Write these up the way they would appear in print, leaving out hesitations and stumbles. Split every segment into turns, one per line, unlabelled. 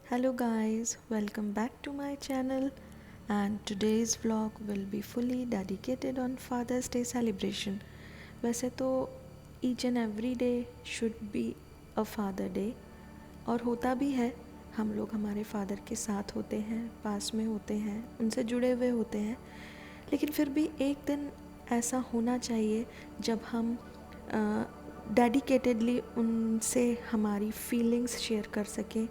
Hello guys, welcome back to my channel and today's vlog will be fully dedicated on Father's Day celebration. वैसे तो each and every day should be a father day और होता भी है। हम लोग हमारे फादर के साथ होते हैं, पास में होते हैं, उनसे जुड़े हुए होते हैं, लेकिन फिर भी एक दिन ऐसा होना चाहिए जब हम डेडिकेटेडली उनसे हमारी फीलिंग्स शेयर कर सकें,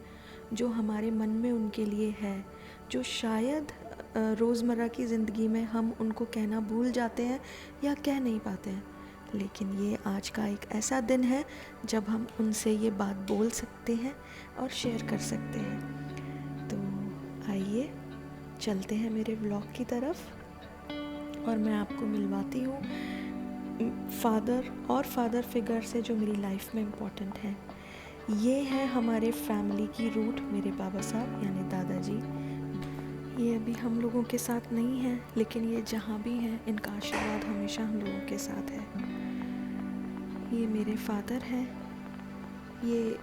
जो हमारे मन में उनके लिए है, जो शायद रोज़मर्रा की ज़िंदगी में हम उनको कहना भूल जाते हैं या कह नहीं पाते हैं। लेकिन ये आज का एक ऐसा दिन है जब हम उनसे ये बात बोल सकते हैं और शेयर कर सकते हैं। तो आइए चलते हैं मेरे व्लॉग की तरफ और मैं आपको मिलवाती हूँ फादर फिगर से जो मेरी लाइफ में इम्पोर्टेंट है। ये है हमारे फैमिली की रूट, मेरे बाबा साहब यानी दादाजी। ये अभी हम लोगों के साथ नहीं है, लेकिन ये जहाँ भी हैं इनका आशीर्वाद हमेशा हम लोगों के साथ है। ये मेरे फादर हैं। ये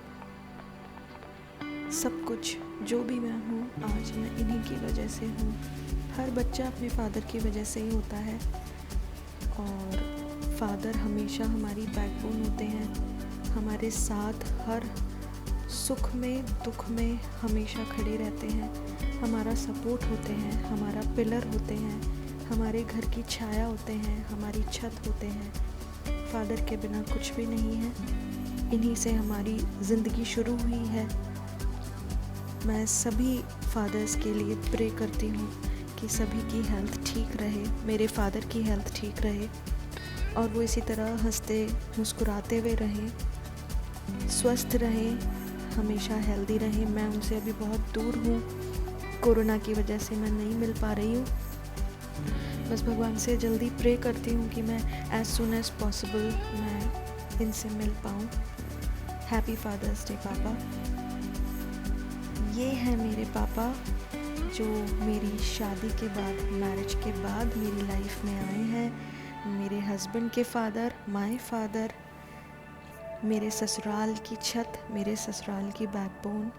सब कुछ जो भी मैं हूँ आज मैं इन्हीं की वजह से हूँ। हर बच्चा अपने फादर की वजह से ही होता है और फादर हमेशा हमारी बैकबोन होते हैं, हमारे साथ हर सुख में दुख में हमेशा खड़े रहते हैं, हमारा सपोर्ट होते हैं, हमारा पिलर होते हैं, हमारे घर की छाया होते हैं, हमारी छत होते हैं। फादर के बिना कुछ भी नहीं है, इन्हीं से हमारी ज़िंदगी शुरू हुई है। मैं सभी फादर्स के लिए प्रे करती हूँ कि सभी की हेल्थ ठीक रहे, मेरे फादर की हेल्थ ठीक रहे और वो इसी तरह हंसते मुस्कुराते हुए रहें, स्वस्थ रहें, हमेशा हेल्दी रहें। मैं उनसे अभी बहुत दूर हूँ, कोरोना की वजह से मैं नहीं मिल पा रही हूँ। बस भगवान से जल्दी प्रे करती हूँ कि मैं एज सुन एज पॉसिबल मैं इनसे मिल पाऊँ। हैप्पी फादर्स डे पापा। ये है मेरे पापा जो मेरी शादी के बाद, मैरिज के बाद मेरी लाइफ में आए हैं। मेरे हस्बैंड के फादर, माय फादर, मेरे ससुराल की छत, मेरे ससुराल की backbone.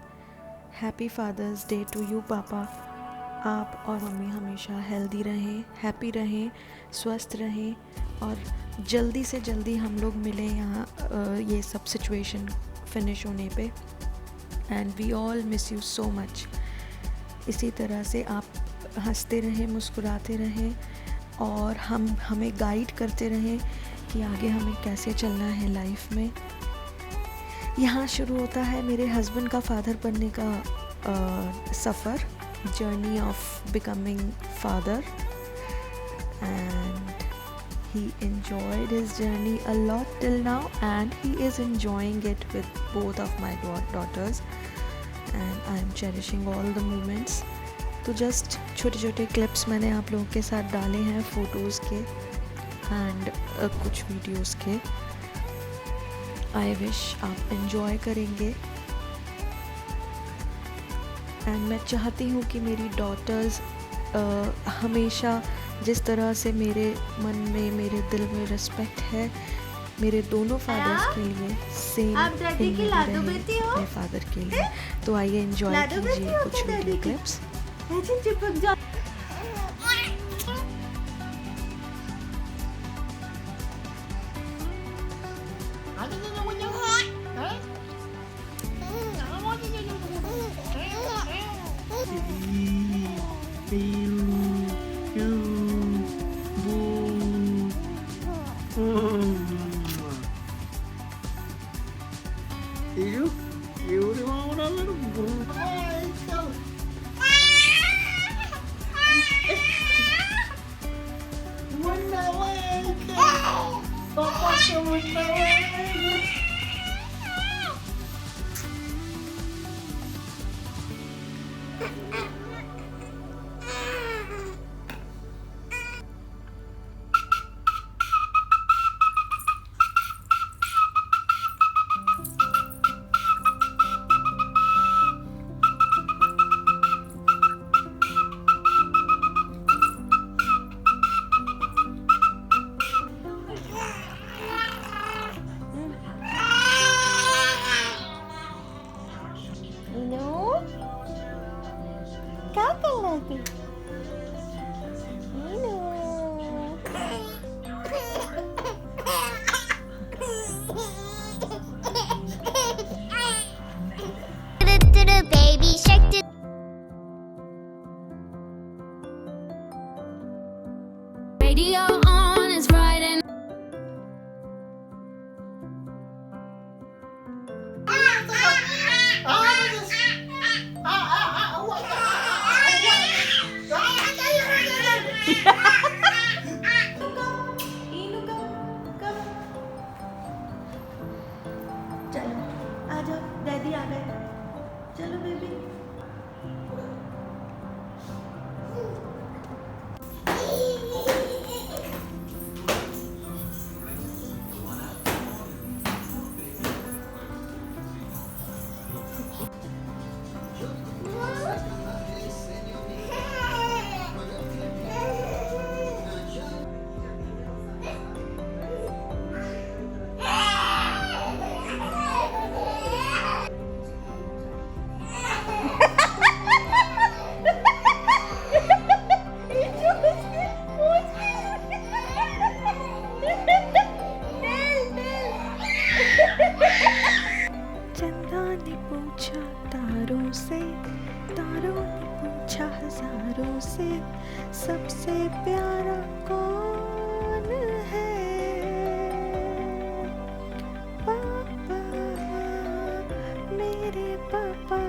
Happy father's day to you पापा। आप और मम्मी हमेशा हेल्दी रहें, हैप्पी रहें, स्वस्थ रहें और जल्दी से जल्दी हम लोग मिलें यहाँ ये सब सिचुएशन फिनिश होने पे। And we all miss you so much. इसी तरह से आप हंसते रहें, मुस्कुराते रहें और हमें गाइड करते रहें कि आगे हमें कैसे चलना है लाइफ में। यहाँ शुरू होता है मेरे हस्बैंड का फादर बनने का सफ़र, journey of becoming father, and he enjoyed his journey a lot till now and he is enjoying it with both of my daughters and I am cherishing all the moments. तो just छोटे छोटे clips मैंने आप लोगों के साथ डाले हैं, फ़ोटोज़ के एंड कुछ वीडियोस के। आई विश आप एंजॉय करेंगे एंड मैं चाहती हूँ कि मेरी डॉटर्स हमेशा जिस तरह से मेरे मन में, मेरे दिल में रिस्पेक्ट है मेरे दोनों फादर्स के लिए, सेम अपने फादर के लिए। तो आइए एंजॉय कीजिए कुछ video clips.
Y udah mau nanya Papa sebentar.
क्या कर रही थी?
Baby shark do. Radio on is Friday.
चलो आ जाओ, डैडी आ गए। चलो बेबी। चंदा ने पूछा तारों से, तारों ने पूछा हजारों से, सबसे प्यारा कौन है? पापा, मेरे पापा,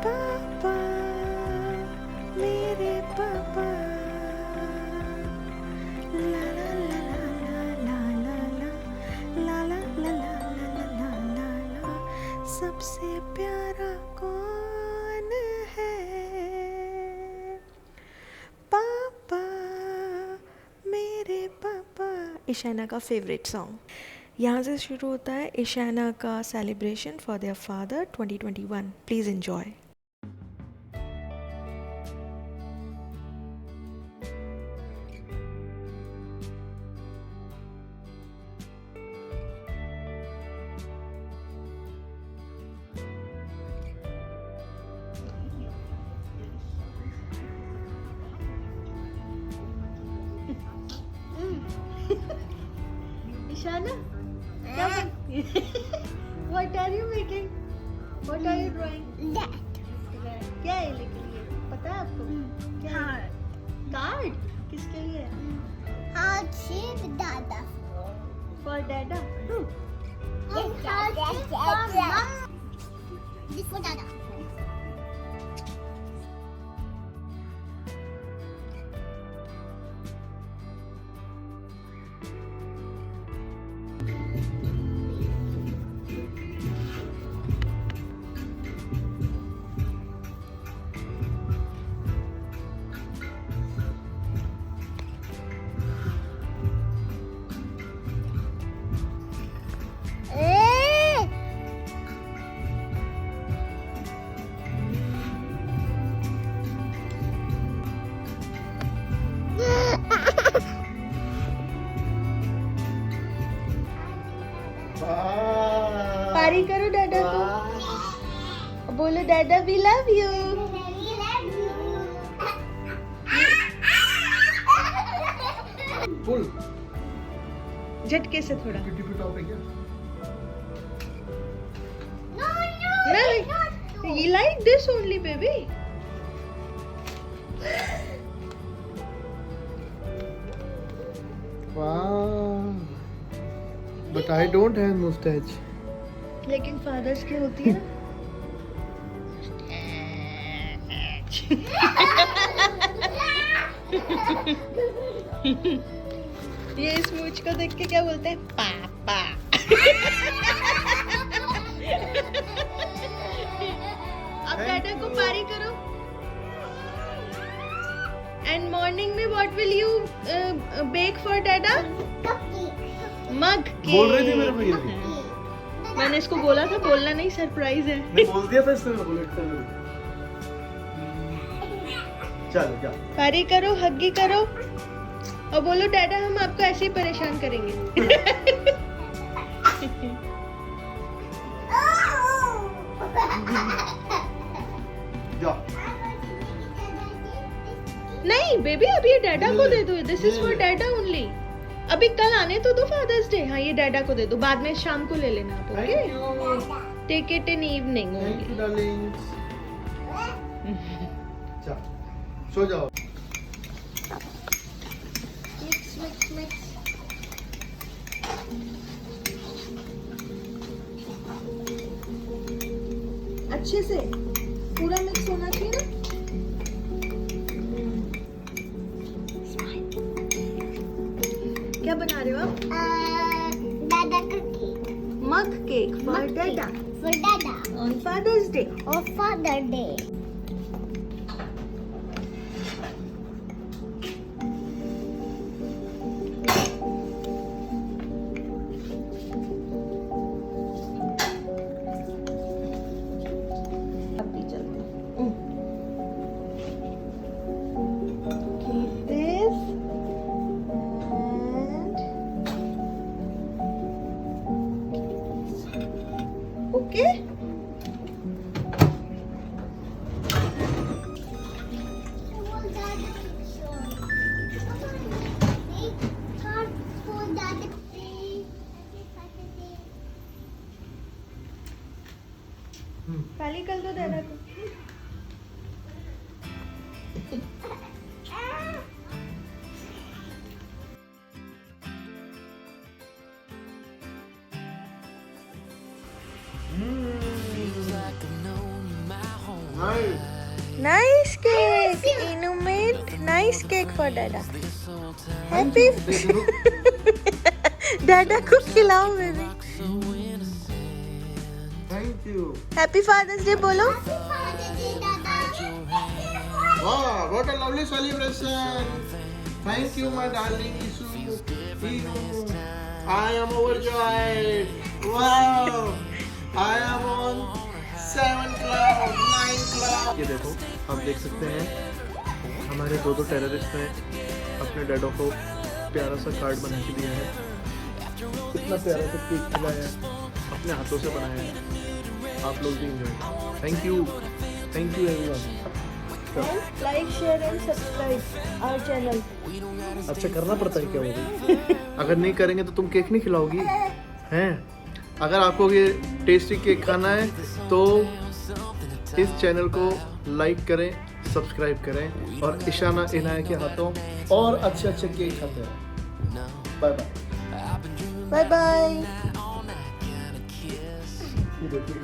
पापा, मेरे पापा। ला ला ला ला ला ला ला ला ला ला, सबसे प्यारा कौन है? पापा, मेरे पापा। ईशाना का फेवरेट सॉन्ग। यहाँ से शुरू होता है ईशाना का celebration for their father 2021। Please enjoy. Ishana, what are you making? What are you drawing? क्या है लिख लिए? पता है आपको? क्या है? कार्ड? किसके लिए?
Dada.
For Dada.
This for Dada.
पारी करो डाडा को, बोलो डाडा वी लव यू।
फुल
झटके से थोड़ा।
टिप टॉप है क्या?
No, you like this only, baby.
Wow. But I don't have mustache.
लेकिन फादर्स की होती है ना। ये इस मूंछ को देख के क्या बोलते हैं? पापा। अब डाडा को पारी करो। एंड मॉर्निंग में what will you bake for dada? Mug cake.
बोल रही थी मेरे को ये।
मैंने इसको बोला था बोलना नहीं, सरप्राइज है।
मैं बोल दिया था इसने बुलेट कर। चलो जा।
पारी करो, हग्गी करो और बोलो डाडा हम आपको ऐसे ही परेशान करेंगे।
जा।
नहीं बेबी, अभी ये डैडा को दे दो, दिस इज फॉर डैडा ओनली। अभी कल आने तो दो फादर्स डे। हाँ, ये डैडा को दे दो, बाद में शाम को ले लेना आप, okay?
Thank you.
Take it in evening
thank you
only.
Darlings. जा, सो जाओ।
Mix.
अच्छे से पूरा मिक्स होना चाहिए ना। क्या बना रहे हो आप?
Dada cookie.
Mug cake for
Mug cake
डैडा
for Dada
on fathers day.
or Father Day.
अभी चलते हैं। Keep this and okay. खाली कर दो दादा को। Nice cake. Inu made nice cake for Dada. Happy. Dada को खिलाओ baby.
Thank you.
Happy Father's Day बोलो।
Wow, what a lovely celebration. Thank you, my darling Isu. Inu. I am overjoyed. Wow. I am on 7 cloud, 9 cloud. ये देखो, आप देख सकते हैं हमारे दो टेररिस्ट ने अपने डैडो को प्यारा सा कार्ड बना के दिया है। इतना प्यारा सा केक खिलाया है, अपने हाथों से बनाया है। आप लोग भी enjoy. Thank you everyone.
Like, share and subscribe our channel.
अच्छा करना पड़ता है क्या वो भी? अगर नहीं करेंगे तो तुम केक नहीं खिलाओगी हैं? अगर आपको ये टेस्टी केक खाना है तो इस चैनल को लाइक करें, सब्सक्राइब करें और ईशाना इनाया के हाथों और अच्छे अच्छे केक खाते हैं। Bye bye.
Bye bye.
ये देखिए।